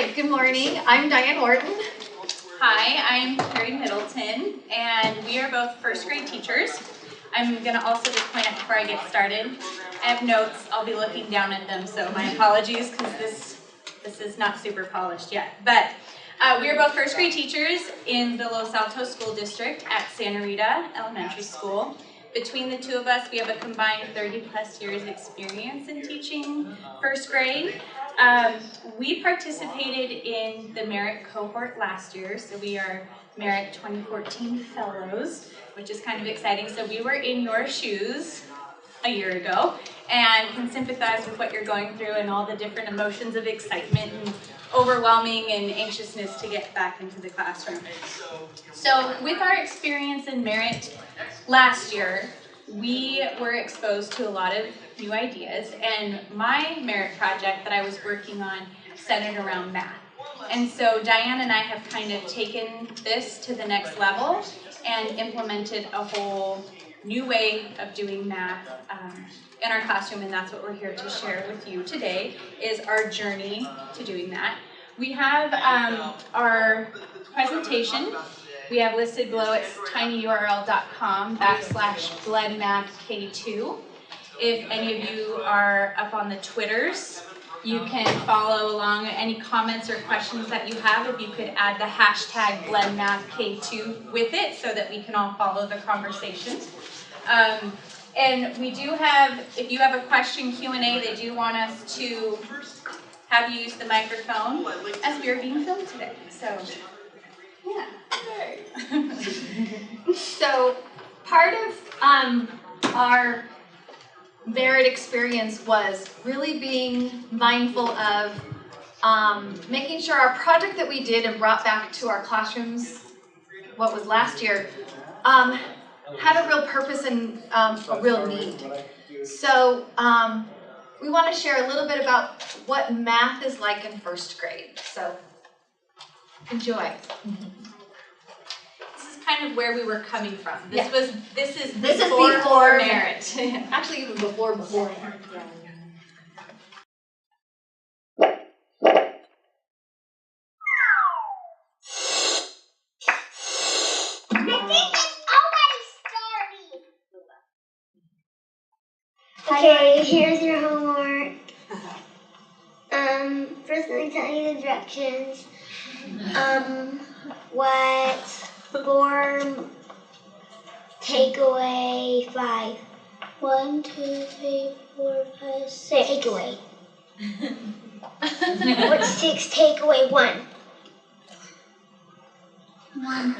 right, good morning. I'm Diane Wharton. Hi, I'm Carrie Middleton, and we are both first grade teachers. I'm going to also just point out before I get started, I have notes. I'll be looking down at them, so my apologies because this is not super polished yet. But we are both first grade teachers in the Los Altos School District at Santa Rita Elementary School. Between the two of us, we have a combined 30+ years experience in teaching first grade. We participated in the Merit cohort last year, so we are Merit 2014 Fellows, which is kind of exciting. So we were in your shoes a year ago and can sympathize with what you're going through and all the different emotions of excitement and overwhelming and anxiousness to get back into the classroom. So with our experience in Merit last year, we were exposed to a lot of new ideas, and my Merit project that I was working on centered around math. And so Diane and I have kind of taken this to the next level and implemented a whole new way of doing math in our classroom, and that's what we're here to share with you today, is our journey to doing that. We have our presentation. We have listed below. It's tinyurl.com/blendmathk2. If any of you are up on the Twitters, you can follow along. Any comments or questions that you have, if you could add the hashtag blendmathk2 with it so that we can all follow the conversation. And we do have, if you have a question Q&A, they do want us to have you use the microphone as we are being filmed today. So, yeah. So part of our Merit experience was really being mindful of making sure our project that we did and brought back to our classrooms, what was last year, had a real purpose and a real need. So we want to share a little bit about what math is like in first grade. So enjoy. This is kind of where we were coming from. This is before Merit. Actually, even before Merit. Yeah. Okay, here's your homework. First let me tell you the directions. What form take away 5? 1, 2, 3, 4, 5, 6. Take away. What's 6 take away 1? 1.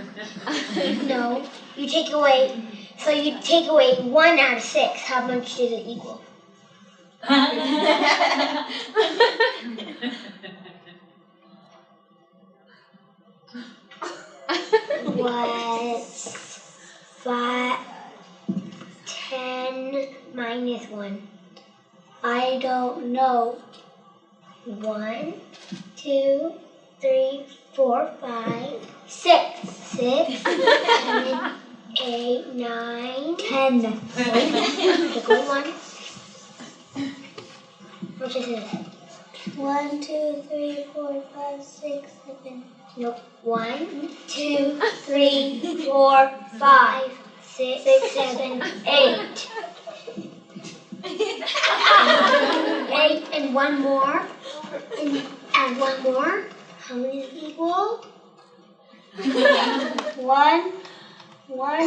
No, you take away. So you take away 1 out of 6. How much does it equal? What's 10 minus 1? I don't know. 1, 2, 3, 4, 5, 6. 6, 7, 8, 9, 10. Take away 1. Which is it? 1, 2, 3, 4, 5, 6, 7. Nope. 1, 2, 3, 4, 5, 6, 7, 8. 8 and 1 more. And add 1 more. How many is equal? 1,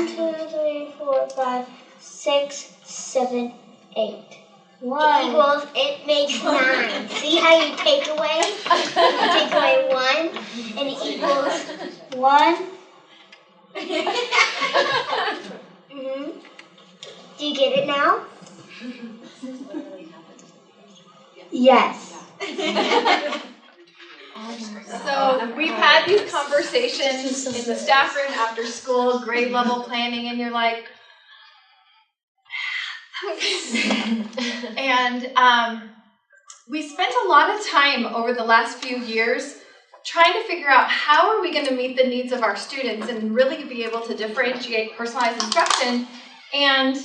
2, 3, 4, 5, 6, 7, 8. 1 equals, it makes 9. See how you take away? You take away 1, and it equals 1. Do you get it now? Yes. So we've had these conversations in the staff room after school, grade level planning, and you're like, and we spent a lot of time over the last few years trying to figure out how are we going to meet the needs of our students and really be able to differentiate personalized instruction and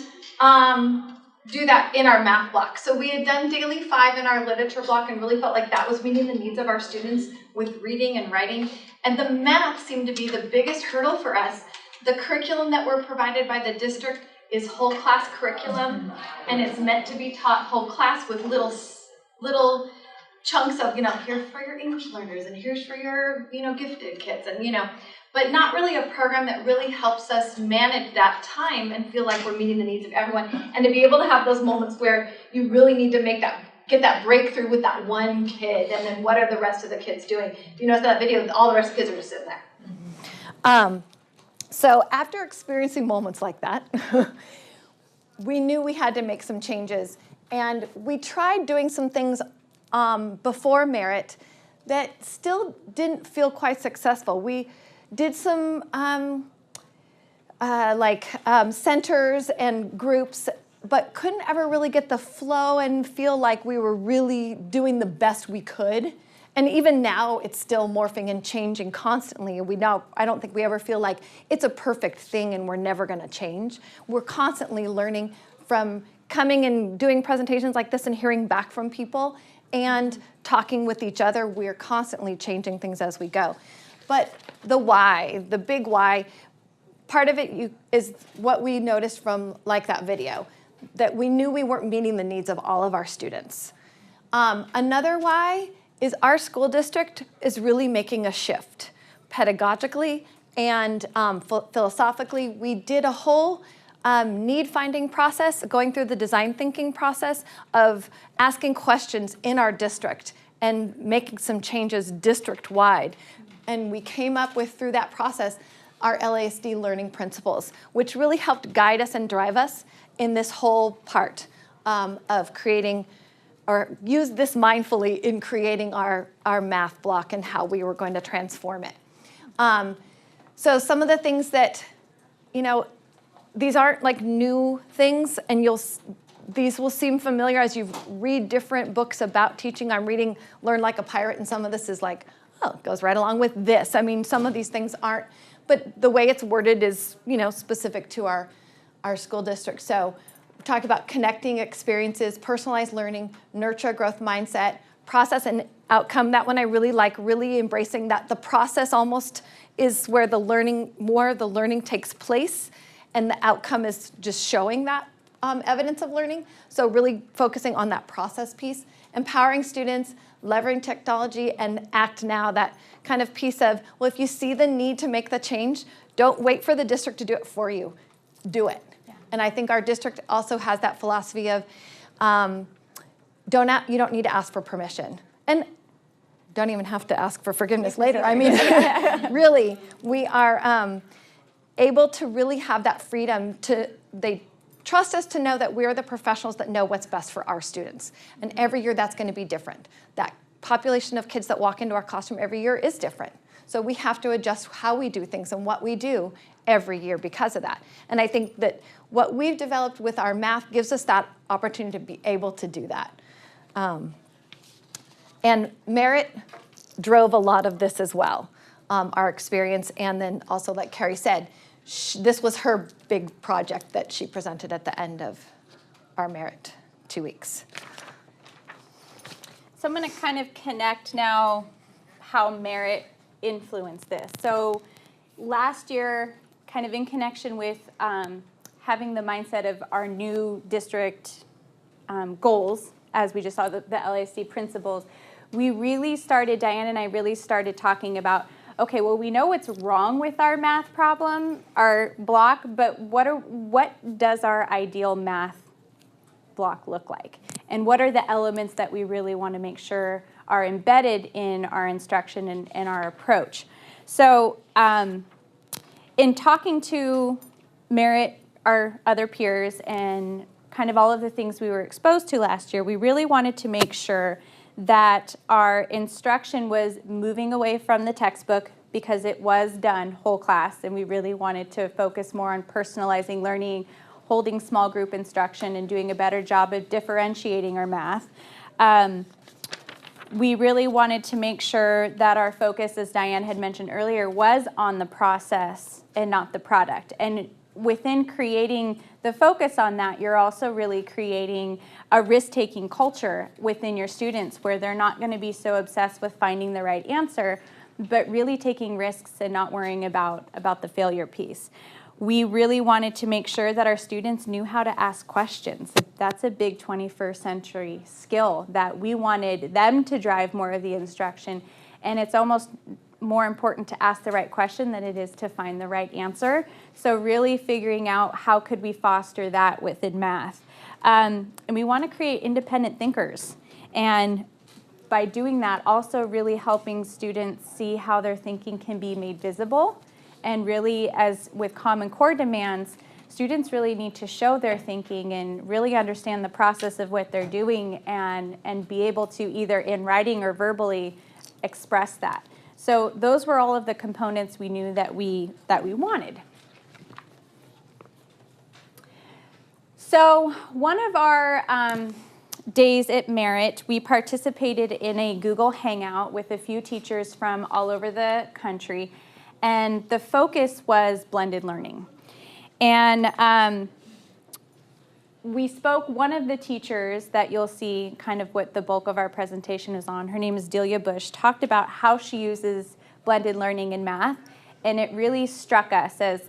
do that in our math block. So we had done daily 5 in our literature block and really felt like that was meeting the needs of our students with reading and writing. And the math seemed to be the biggest hurdle for us. The curriculum that we're provided by the district is whole class curriculum, and it's meant to be taught whole class with little chunks of, here's for your English learners and here's for your, gifted kids and, but not really a program that really helps us manage that time and feel like we're meeting the needs of everyone. And to be able to have those moments where you really need to get that breakthrough with that one kid, and then what are the rest of the kids doing? If you notice that video, all the rest of the kids are just sitting there. So after experiencing moments like that, we knew we had to make some changes. And we tried doing some things before Merit that still didn't feel quite successful. We did some centers and groups, but couldn't ever really get the flow and feel like we were really doing the best we could. And even now, it's still morphing and changing constantly. I don't think we ever feel like it's a perfect thing and we're never going to change. We're constantly learning from coming and doing presentations like this and hearing back from people and talking with each other. We're constantly changing things as we go. But the why, the big why, part of it is what we noticed from that video, that we knew we weren't meeting the needs of all of our students. Another why is our school district is really making a shift pedagogically and philosophically. We did a whole need-finding process, going through the design thinking process of asking questions in our district and making some changes district-wide. And we came up with, through that process, our LASD learning principles, which really helped guide us and drive us in this whole part of creating, or use this mindfully in creating our math block and how we were going to transform it. So some of the things that, these aren't new things, and these will seem familiar as you read different books about teaching. I'm reading Learn Like a Pirate, and some of this is it goes right along with this. I mean, some of these things aren't, but the way it's worded is, specific to our school district. So talk about connecting experiences, personalized learning, nurture a growth mindset, process and outcome. That one I really like, really embracing that the process almost is where the learning takes place, and the outcome is just showing that evidence of learning. So really focusing on that process piece, empowering students, leveraging technology, and act now, that kind of piece of, well, if you see the need to make the change, don't wait for the district to do it for you, do it. And I think our district also has that philosophy of you don't need to ask for permission. And don't even have to ask for forgiveness later. I mean, really, we are able to really have that freedom they trust us to know that we're the professionals that know what's best for our students. And every year that's going to be different. That population of kids that walk into our classroom every year is different. So we have to adjust how we do things and what we do every year because of that. And I think that what we've developed with our math gives us that opportunity to be able to do that. And Merit drove a lot of this as well, our experience. And then also, like Carrie said, this was her big project that she presented at the end of our Merit 2 weeks. So I'm going to kind of connect now how Merit influenced this. So last year, kind of in connection with having the mindset of our new district goals, as we just saw the LASD principles, we really started, Diane and I really started talking about, okay, well, we know what's wrong with our math problem, our block, but what does our ideal math block look like? And what are the elements that we really want to make sure are embedded in our instruction and our approach? So in talking to Merit, our other peers, and kind of all of the things we were exposed to last year, we really wanted to make sure that our instruction was moving away from the textbook, because it was done whole class, and we really wanted to focus more on personalizing learning, holding small group instruction, and doing a better job of differentiating our math. We really wanted to make sure that our focus, as Diane had mentioned earlier, was on the process and not the product. And within creating the focus on that, you're also really creating a risk-taking culture within your students where they're not going to be so obsessed with finding the right answer, but really taking risks and not worrying about the failure piece. We really wanted to make sure that our students knew how to ask questions. That's a big 21st century skill that we wanted them to drive more of the instruction. And it's almost more important to ask the right question than it is to find the right answer. So really figuring out how could we foster that within math. And we want to create independent thinkers. And by doing that, also really helping students see how their thinking can be made visible. And really, as with Common Core demands, students really need to show their thinking and really understand the process of what they're doing and be able to either in writing or verbally express that. So those were all of the components we knew that we wanted. So one of our days at Merit, we participated in a Google Hangout with a few teachers from all over the country. And the focus was blended learning. And we spoke, one of the teachers that you'll see kind of what the bulk of our presentation is on, her name is Delia Bush, talked about how she uses blended learning in math. And it really struck us as,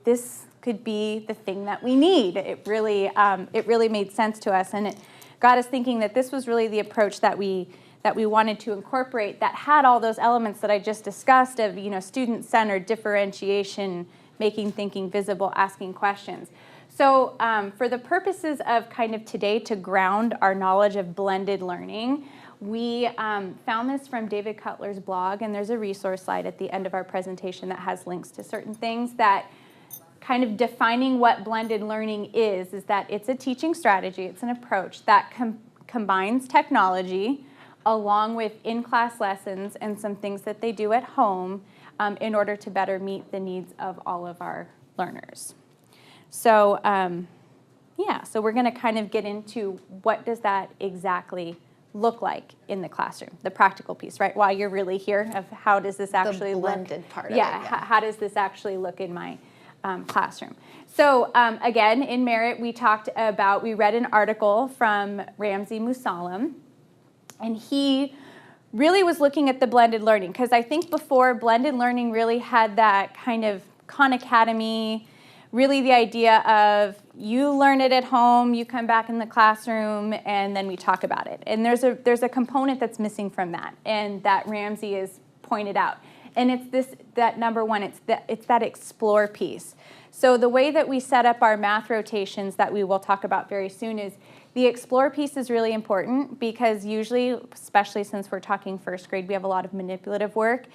this could be the thing that we need. It really made sense to us. And it got us thinking that this was really the approach that we wanted to incorporate that had all those elements that I just discussed of, student-centered differentiation, making thinking visible, asking questions. So for the purposes of kind of today to ground our knowledge of blended learning, we found this from David Cutler's blog, and there's a resource slide at the end of our presentation that has links to certain things that kind of defining what blended learning is that it's a teaching strategy, it's an approach that combines technology along with in-class lessons and some things that they do at home in order to better meet the needs of all of our learners. So so we're going to kind of get into what does that exactly look like in the classroom, the practical piece, right? While you're really here, of how does this actually look? The blended part of it. Yeah, how does this actually look in my classroom? So again, in Merit, we read an article from Ramsey Musalem. And he really was looking at the blended learning, because I think before, blended learning really had that kind of Khan Academy, really the idea of you learn it at home, you come back in the classroom, and then we talk about it. And there's a component that's missing from that, and that Ramsey has pointed out. And it's that number one, it's that explore piece. So the way that we set up our math rotations that we will talk about very soon is the explore piece is really important, because usually, especially since we're talking first grade, we have a lot of manipulative work.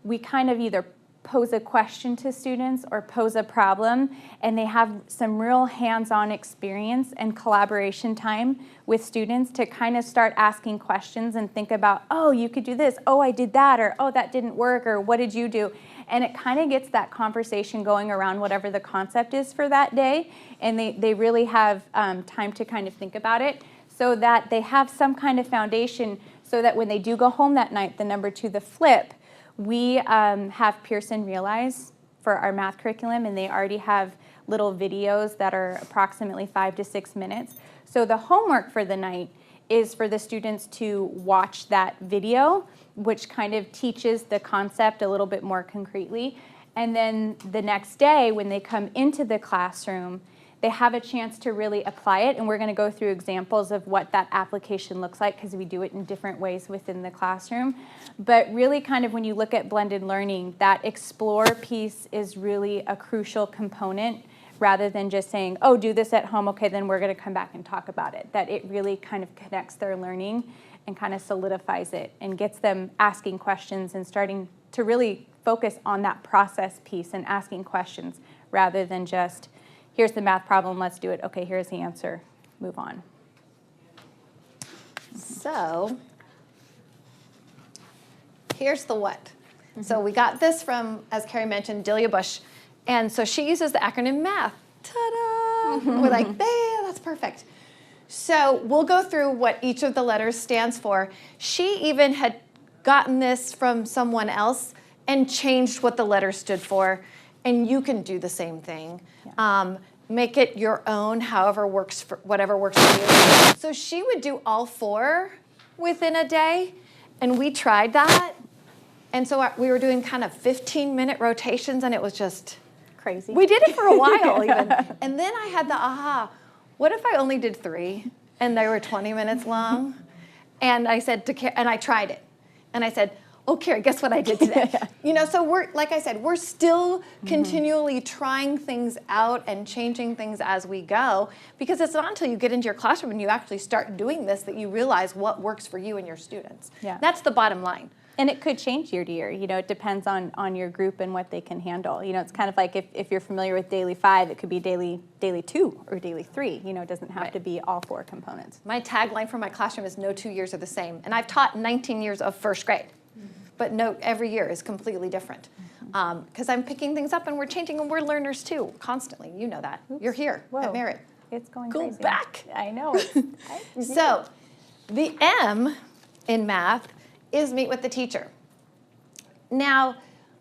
We kind of either pose a question to students or pose a problem, and they have some real hands-on experience and collaboration time with students to kind of start asking questions and think about, oh, you could do this, oh, I did that, or oh, that didn't work, or what did you do? And it kind of gets that conversation going around whatever the concept is for that day, and they really have time to kind of think about it so that they have some kind of foundation so that when they do go home that night, the number two, the flip, we have Pearson Realize for our math curriculum, and they already have little videos that are approximately 5 to 6 minutes. So the homework for the night is for the students to watch that video, which kind of teaches the concept a little bit more concretely. And then the next day, when they come into the classroom, they have a chance to really apply it, and we're going to go through examples of what that application looks like, because we do it in different ways within the classroom. But really kind of when you look at blended learning, that explore piece is really a crucial component, rather than just saying, oh, do this at home, okay, then we're going to come back and talk about it. That it really kind of connects their learning and kind of solidifies it and gets them asking questions and starting to really focus on that process piece and asking questions, rather than just, here's the math problem, let's do it. Okay, here's the answer, move on. So here's the what. So we got this from, as Carrie mentioned, Delia Bush. And so she uses the acronym MATH. Ta-da! We're like, that's perfect. So we'll go through what each of the letters stands for. She even had gotten this from someone else and changed what the letter stood for. and you can do the same thing. Make it your own, whatever works for you. So she would do all 4 within a day, and we tried that. And so we were doing kind of 15-minute rotations, and it was just crazy. We did it for a while even. And then I had the aha, what if I only did 3 and they were 20 minutes long? And I said to Carrie, and I tried it. And I said, oh, Carrie, guess what I did today? So like I said, we're still continually trying things out and changing things as we go, because it's not until you get into your classroom and you actually start doing this that you realize what works for you and your students. Yeah. That's the bottom line. And it could change year to year. It depends on your group and what they can handle. It's kind of like if you're familiar with daily 5, it could be daily 2 or daily 3. It doesn't have to be all 4 components. My tagline for my classroom is no 2 years are the same. And I've taught 19 years of first grade. But no, every year is completely different. Because I'm picking things up and we're changing, and we're learners too, constantly. You know that. Oops. You're here at Merritt. It's going Go crazy. back. I know. So the M in math is meet with the teacher. Now,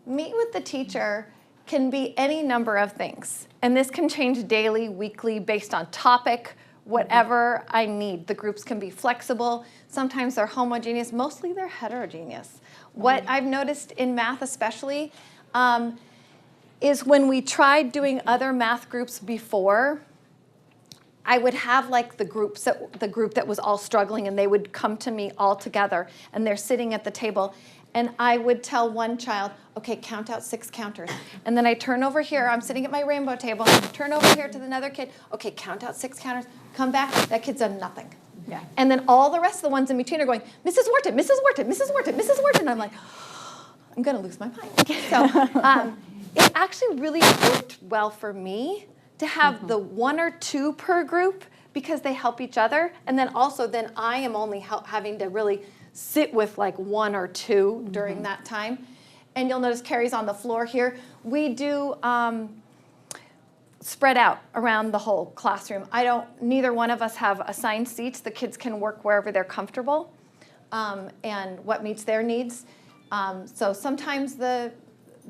meet with the teacher can be any number of things. And this can change daily, weekly, based on topic, whatever I need. The groups can be flexible. Sometimes they're homogeneous. Mostly they're heterogeneous. What I've noticed in math especially is when we tried doing other math groups before, I would have like the group that was all struggling, and they would come to me all together, and they're sitting at the table, and I would tell one child, okay, count out 6 counters. And then I turn over here, I'm sitting at my rainbow table, turn over here to another kid, okay, count out 6 counters, come back, that kid's done nothing. Yeah. And then all the rest of the ones in between are going, Mrs. Wharton, Mrs. Wharton, Mrs. Wharton, Mrs. Wharton. And I'm like, I'm gonna lose my mind. So it actually really worked well for me to have the 1 or 2 per group, because they help each other. And then also then I am only having to really sit with like 1 or 2 during that time. And you'll notice Carrie's on the floor here. We do spread out around the whole classroom. Neither one of us have assigned seats. The kids can work wherever they're comfortable and what meets their needs. So sometimes the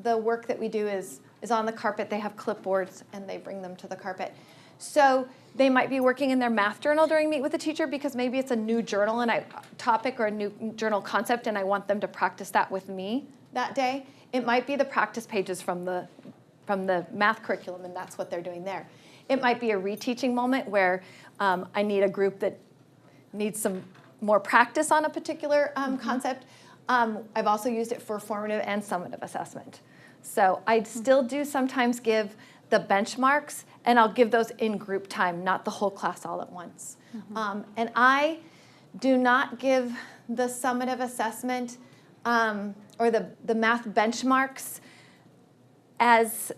work that we do is on the carpet. They have clipboards and they bring them to the carpet. So they might be working in their math journal during Meet with the Teacher, because maybe it's a new journal and topic or a new journal concept, and I want them to practice that with me that day. It might be the practice pages from the math curriculum, and that's what they're doing there. It might be a reteaching moment where I need a group that needs some more practice on a particular concept. I've also used it for formative and summative assessment. So I still do sometimes give the benchmarks, and I'll give those in group time, not the whole class all at once. And I do not give the summative assessment or the math benchmarks as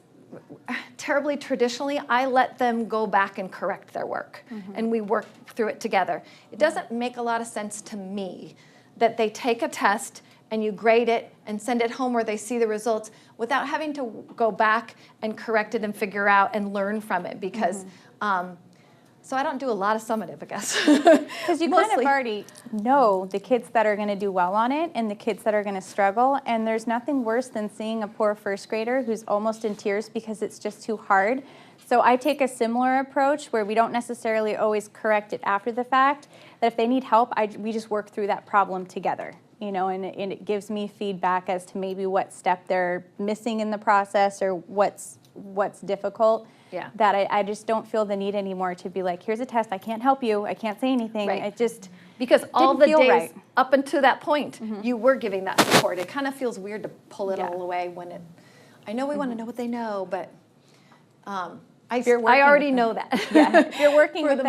terribly traditionally. I let them go back and correct their work, and we work through it together. It doesn't make a lot of sense to me that they take a test and you grade it and send it home where they see the results without having to go back and correct it and figure out and learn from it, because so I don't do a lot of summative, I guess. Because you kind of already know the kids that are going to do well on it and the kids that are going to struggle, and there's nothing worse than seeing a poor first grader who's almost in tears because it's just too hard. So I take a similar approach where we don't necessarily always correct it after the fact, that if they need help, we just work through that problem together. And it gives me feedback as to maybe what step they're missing in the process or what's difficult. Yeah. That I just don't feel the need anymore to be like, here's a test, I can't help you, I can't say anything. Right. It just because all the days right. up until that point, you were giving that support. It kind of feels weird to pull it all away when I know we want to know what they know, but I already know that. Yeah, if you're working with them